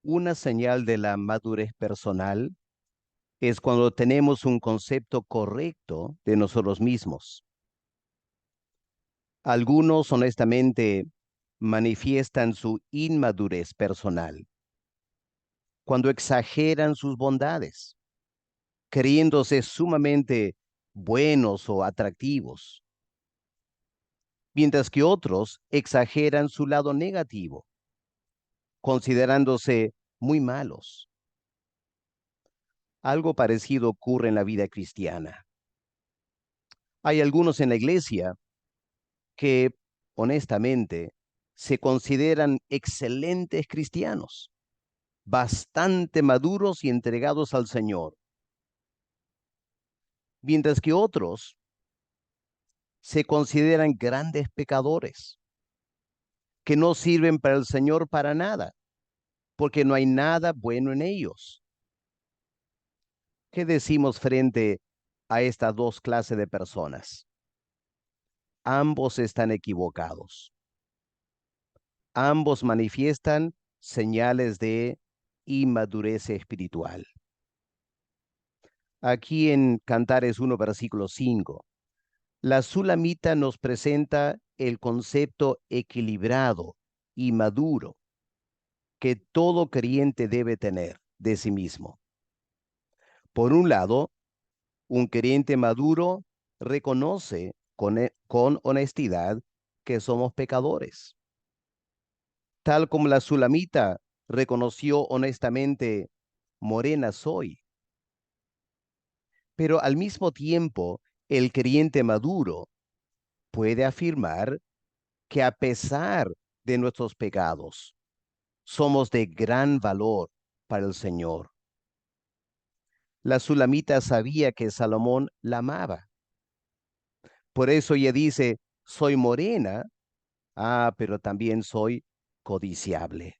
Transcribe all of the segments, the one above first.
Una señal de la madurez personal es cuando tenemos un concepto correcto de nosotros mismos. Algunos honestamente manifiestan su inmadurez personal cuando exageran sus bondades, creyéndose sumamente buenos o atractivos, mientras que otros exageran su lado negativo, considerándose muy malos. Algo parecido ocurre en la vida cristiana. Hay algunos en la iglesia que, honestamente, se consideran excelentes cristianos, bastante maduros y entregados al Señor, mientras que otros se consideran grandes pecadores, que no sirven para el Señor para nada, porque no hay nada bueno en ellos. ¿Qué decimos frente a estas dos clases de personas? Ambos están equivocados. Ambos manifiestan señales de inmadurez espiritual. Aquí en Cantares 1, versículo 5, la Sulamita nos presenta el concepto equilibrado y maduro que todo creyente debe tener de sí mismo. Por un lado, un creyente maduro reconoce con honestidad que somos pecadores, tal como la Sulamita reconoció honestamente, morena soy. Pero al mismo tiempo, el creyente maduro puede afirmar que a pesar de nuestros pecados, somos de gran valor para el Señor. La Sulamita sabía que Salomón la amaba. Por eso ella dice, soy morena, pero también soy codiciable.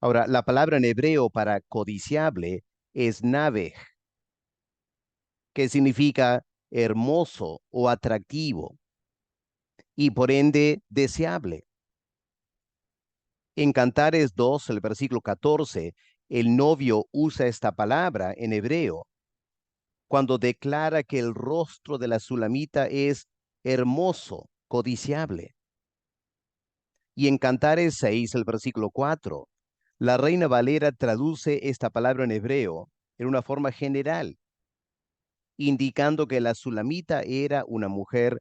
Ahora, la palabra en hebreo para codiciable es navej, que significa hermoso o atractivo y por ende deseable. En Cantares 2, el versículo 14, el novio usa esta palabra en hebreo cuando declara que el rostro de la Sulamita es hermoso, codiciable. Y en Cantares 6, el versículo 4, la Reina Valera traduce esta palabra en hebreo en una forma general, indicando que la Sulamita era una mujer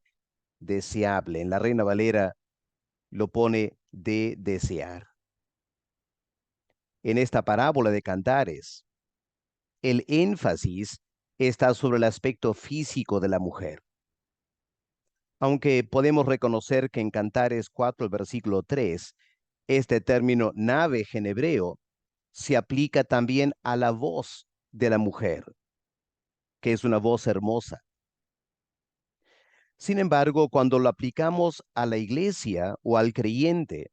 deseable. En la Reina Valera lo pone de desear. En esta parábola de Cantares, el énfasis está sobre el aspecto físico de la mujer. Aunque podemos reconocer que en Cantares 4, el versículo 3, este término nave en hebreo se aplica también a la voz de la mujer, que es una voz hermosa. Sin embargo, cuando lo aplicamos a la iglesia o al creyente,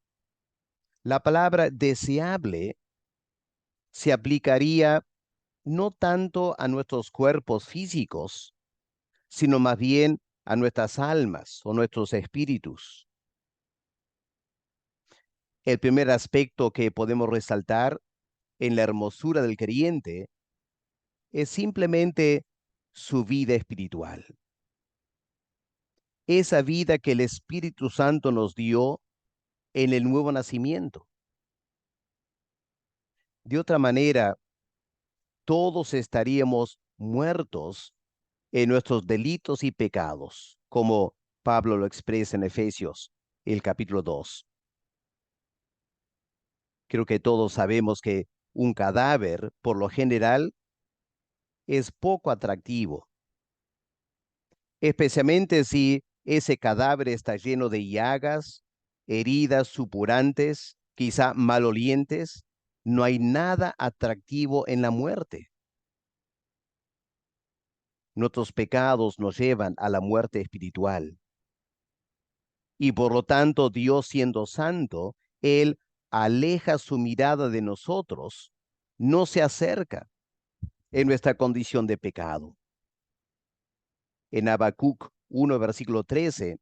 la palabra deseable se aplicaría no tanto a nuestros cuerpos físicos, sino más bien a nuestras almas o nuestros espíritus. El primer aspecto que podemos resaltar en la hermosura del creyente es simplemente su vida espiritual. Esa vida que el Espíritu Santo nos dio en el nuevo nacimiento. De otra manera, todos estaríamos muertos en nuestros delitos y pecados, como Pablo lo expresa en Efesios, el capítulo 2. Creo que todos sabemos que un cadáver, por lo general, es poco atractivo, especialmente si ese cadáver está lleno de llagas, heridas supurantes, quizá malolientes. No hay nada atractivo en la muerte. Nuestros pecados nos llevan a la muerte espiritual. Y por lo tanto, Dios siendo santo, Él aleja su mirada de nosotros, no se acerca en nuestra condición de pecado. En Habacuc 1, versículo 13,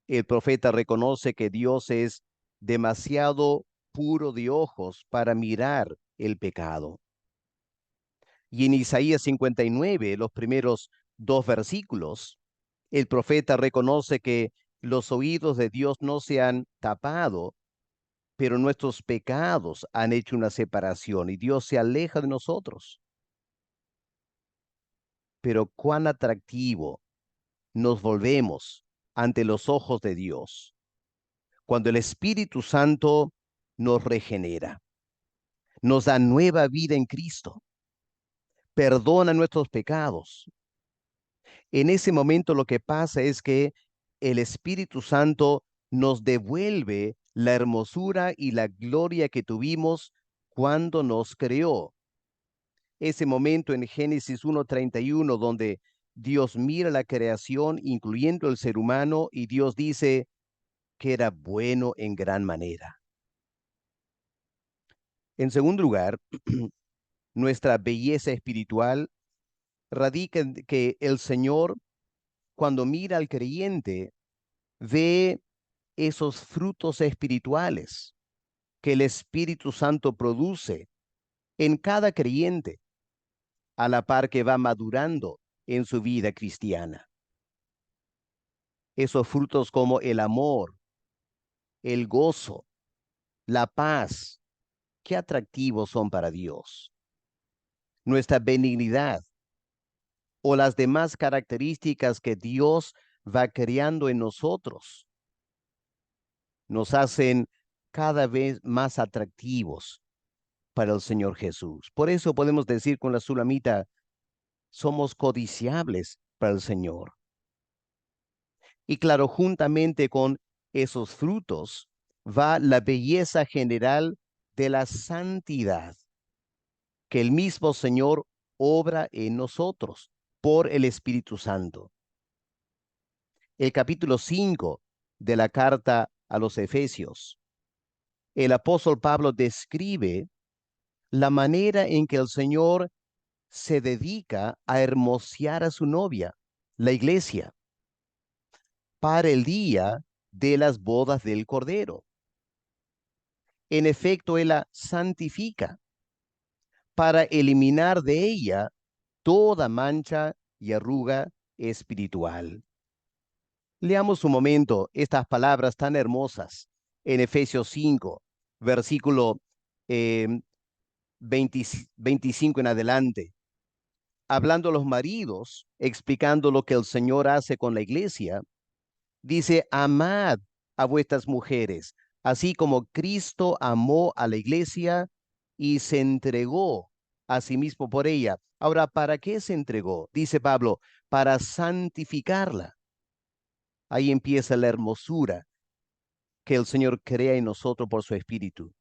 el profeta reconoce que Dios es demasiado puro de ojos para mirar el pecado. Y en Isaías 59, los primeros dos versículos, el profeta reconoce que los oídos de Dios no se han tapado, pero nuestros pecados han hecho una separación y Dios se aleja de nosotros. Pero cuán atractivo nos volvemos ante los ojos de Dios cuando el Espíritu Santo nos regenera, nos da nueva vida en Cristo, perdona nuestros pecados. En ese momento lo que pasa es que el Espíritu Santo nos devuelve la hermosura y la gloria que tuvimos cuando nos creó. Ese momento en Génesis 1:31 donde Dios mira la creación, incluyendo el ser humano, y Dios dice que era bueno en gran manera. En segundo lugar, nuestra belleza espiritual radica en que el Señor, cuando mira al creyente, ve esos frutos espirituales que el Espíritu Santo produce en cada creyente, a la par que va madurando en su vida cristiana. Esos frutos como el amor, el gozo, la paz, qué atractivos son para Dios. Nuestra benignidad o las demás características que Dios va creando en nosotros nos hacen cada vez más atractivos para el Señor Jesús. Por eso podemos decir con la Sulamita, somos codiciables para el Señor. Y claro, juntamente con esos frutos va la belleza general de la santidad que el mismo Señor obra en nosotros por el Espíritu Santo. El capítulo 5 de la carta a los Efesios, el apóstol Pablo describe la manera en que el Señor se dedica a hermosear a su novia, la iglesia, para el día de las bodas del Cordero. En efecto, Él la santifica para eliminar de ella toda mancha y arruga espiritual. Leamos un momento estas palabras tan hermosas en Efesios 5, versículo eh, 25 en adelante. Hablando a los maridos, explicando lo que el Señor hace con la iglesia, dice, amad a vuestras mujeres, así como Cristo amó a la iglesia y se entregó a sí mismo por ella. Ahora, ¿para qué se entregó? Dice Pablo, para santificarla. Ahí empieza la hermosura que el Señor crea en nosotros por su Espíritu,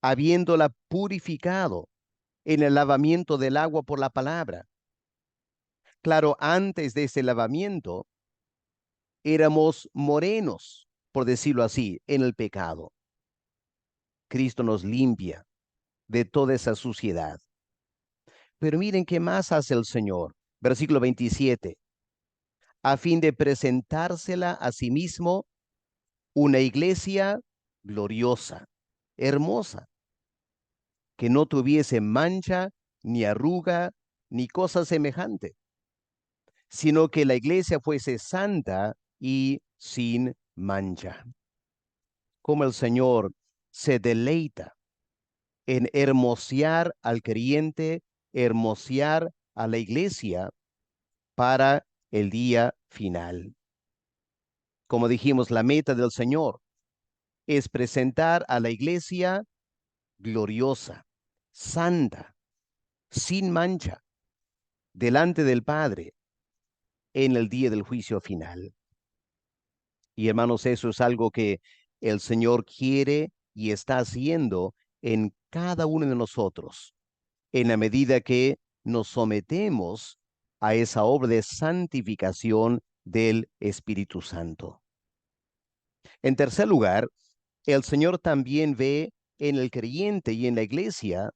habiéndola purificado en el lavamiento del agua por la palabra. Claro, antes de ese lavamiento éramos morenos, por decirlo así, en el pecado. Cristo nos limpia de toda esa suciedad. Pero miren qué más hace el Señor. Versículo 27. A fin de presentársela a sí mismo una iglesia gloriosa, hermosa, que no tuviese mancha, ni arruga, ni cosa semejante, sino que la iglesia fuese santa y sin mancha. Como el Señor se deleita en hermosear al creyente, hermosear a la iglesia para el día final. Como dijimos, la meta del Señor es presentar a la iglesia gloriosa, santa, sin mancha, delante del Padre en el día del juicio final. Y hermanos, eso es algo que el Señor quiere y está haciendo en cada uno de nosotros, en la medida que nos sometemos a esa obra de santificación del Espíritu Santo. En tercer lugar, el Señor también ve en el creyente y en la iglesia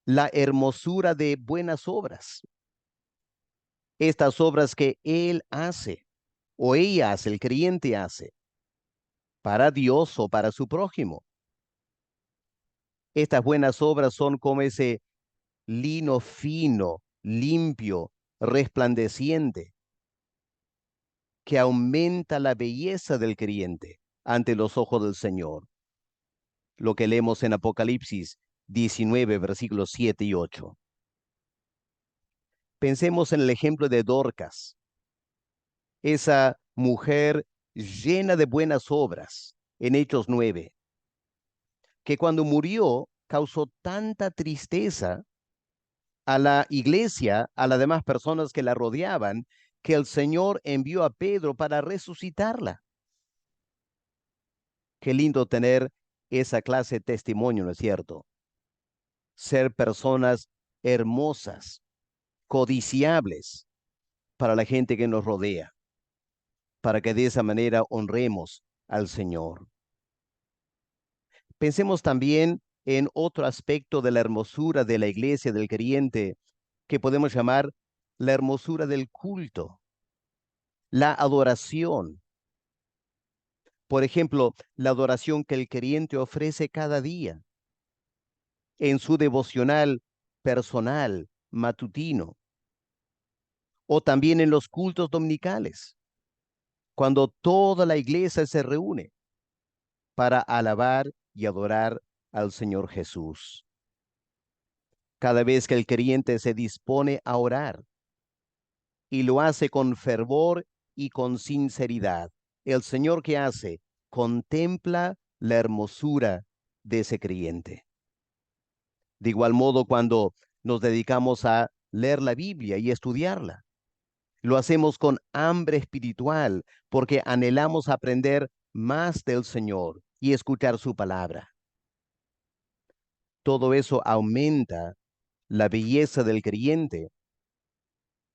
la hermosura de buenas obras. Estas obras que Él hace o ella hace, el creyente hace, para Dios o para su prójimo. Estas buenas obras son como ese lino fino, limpio, resplandeciente, que aumenta la belleza del creyente ante los ojos del Señor. Lo que leemos en Apocalipsis 19, versículos 7 y 8. Pensemos en el ejemplo de Dorcas, esa mujer llena de buenas obras, en Hechos 9, que cuando murió causó tanta tristeza a la iglesia, a las demás personas que la rodeaban, que el Señor envió a Pedro para resucitarla. Qué lindo tener esa clase de testimonio, ¿no es cierto? Ser personas hermosas, codiciables para la gente que nos rodea, para que de esa manera honremos al Señor. Pensemos también en otro aspecto de la hermosura de la iglesia del creyente que podemos llamar la hermosura del culto, la adoración. Por ejemplo, la adoración que el creyente ofrece cada día en su devocional personal, matutino, o también en los cultos dominicales, cuando toda la iglesia se reúne para alabar y adorar al Señor Jesús. Cada vez que el creyente se dispone a orar y lo hace con fervor y con sinceridad, el Señor, ¿qué hace? Contempla la hermosura de ese creyente. De igual modo, cuando nos dedicamos a leer la Biblia y estudiarla, lo hacemos con hambre espiritual porque anhelamos aprender más del Señor y escuchar su palabra. Todo eso aumenta la belleza del creyente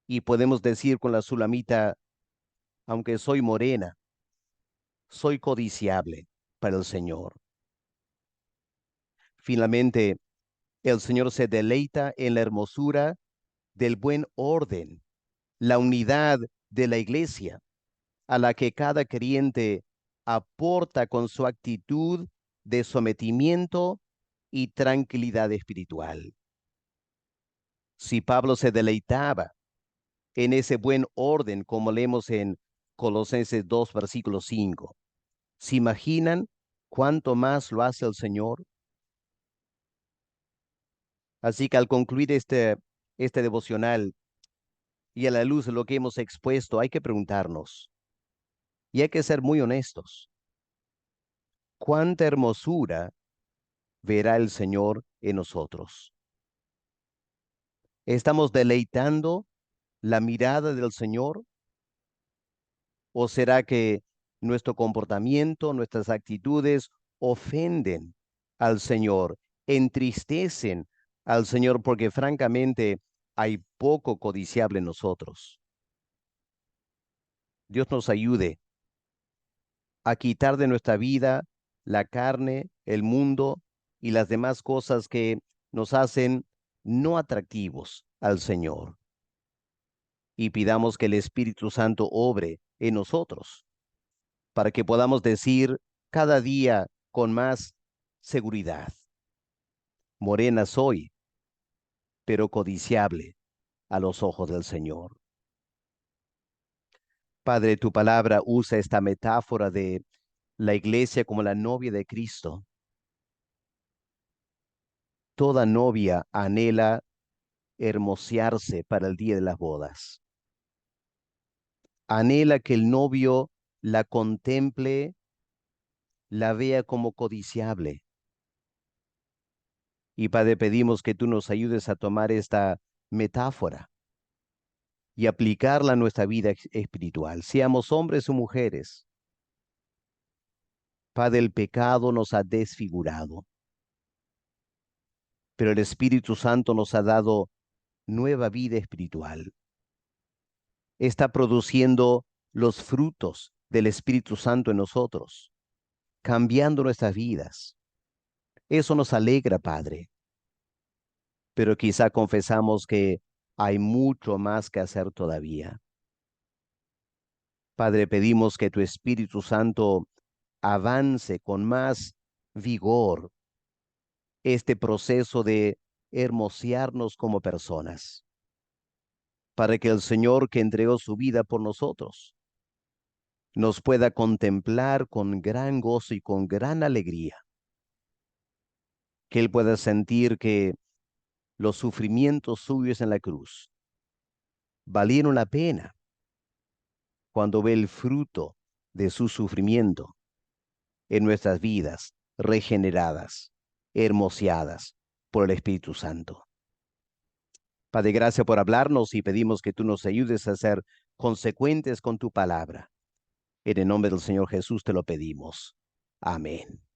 y podemos decir con la sulamita, aunque soy morena, soy codiciable para el Señor. Finalmente, el Señor se deleita en la hermosura del buen orden, la unidad de la iglesia, a la que cada creyente aporta con su actitud de sometimiento y tranquilidad espiritual. Si Pablo se deleitaba en ese buen orden, como leemos en Colosenses 2, versículo 5, ¿se imaginan cuánto más lo hace el Señor? Así que al concluir este devocional y a la luz de lo que hemos expuesto, hay que preguntarnos, y hay que ser muy honestos, ¿cuánta hermosura verá el Señor en nosotros? ¿Estamos deleitando la mirada del Señor? ¿O será que nuestro comportamiento, nuestras actitudes ofenden al Señor, entristecen al Señor porque francamente hay poco codiciable en nosotros? Dios nos ayude a quitar de nuestra vida la carne, el mundo y las demás cosas que nos hacen no atractivos al Señor. Y pidamos que el Espíritu Santo obre en nosotros para que podamos decir cada día con más seguridad, morena soy, pero codiciable a los ojos del Señor. Padre, tu palabra usa esta metáfora de la iglesia como la novia de Cristo. Toda novia anhela hermosearse para el día de las bodas. Anhela que el novio la contemple, la vea como codiciable. Y Padre, pedimos que tú nos ayudes a tomar esta metáfora y aplicarla a nuestra vida espiritual, seamos hombres o mujeres. Padre, el pecado nos ha desfigurado, pero el Espíritu Santo nos ha dado nueva vida espiritual. Está produciendo los frutos del Espíritu Santo en nosotros, cambiando nuestras vidas. Eso nos alegra, Padre, pero quizá confesamos que hay mucho más que hacer todavía. Padre, pedimos que tu Espíritu Santo avance con más vigor este proceso de hermosearnos como personas, para que el Señor que entregó su vida por nosotros nos pueda contemplar con gran gozo y con gran alegría, que Él pueda sentir que los sufrimientos suyos en la cruz valieron la pena cuando ve el fruto de su sufrimiento en nuestras vidas regeneradas, hermoseadas por el Espíritu Santo. Padre, gracias por hablarnos y pedimos que tú nos ayudes a ser consecuentes con tu palabra. En el nombre del Señor Jesús te lo pedimos. Amén.